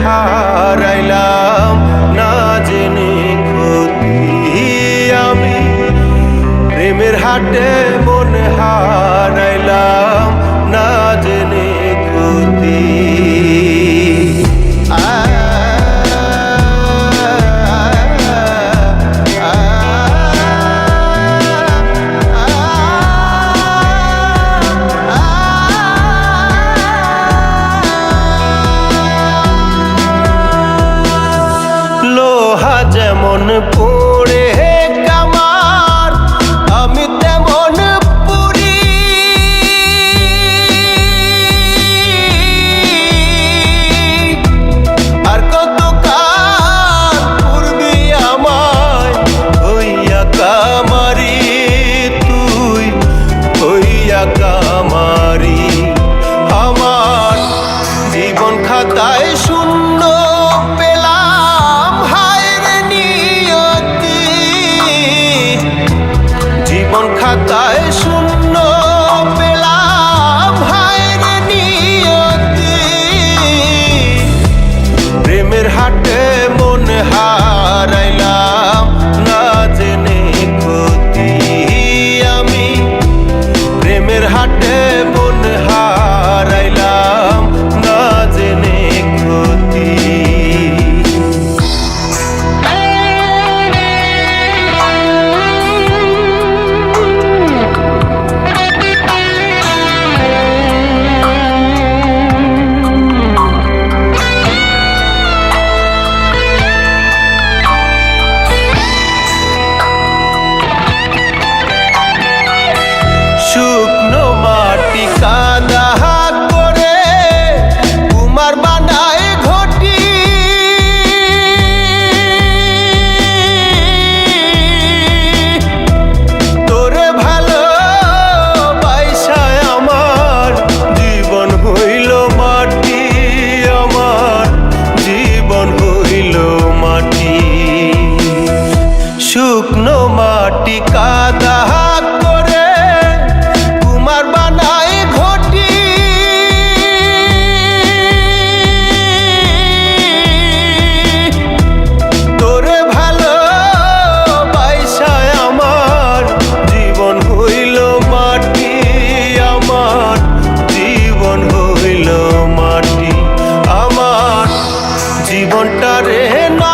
হারাইলাম না জেনে ক্ষতি আমি প্রেমের হাটে মন হারাইলাম না জেনে ক্ষতি লোহা যেমন পড়ে কামার আমি তেমন পুরি আর কত কাল পূর্বি আমায় হইয়া কামারি তুই হইয়া কামারি আমার জীবন খাতায় শূন্য পেলাম হায়রে নিয়তি জীবন খাতায় শূন্য পেলাম হায়রে নিয়তি প্রেমের হাটে মন হারাইলাম না জেনে ক্ষতি আমি প্রেমের হাটে মন হারাইলাম না জেনে ক্ষতি শুকনো মাটি কাদা করে কুমার বানায় ঘটি তোরে ভালো বাইসায় আমার জীবন হইল মাটি আমার জীবন হইল মাটি শুকনো মাটি কাদা করে কুমার বানায় ঘটি তোরে ভালো বাইসায় আমার জীবন হইল মাটি আমার জীবন হইল মাটি আমার জীবনটা রে না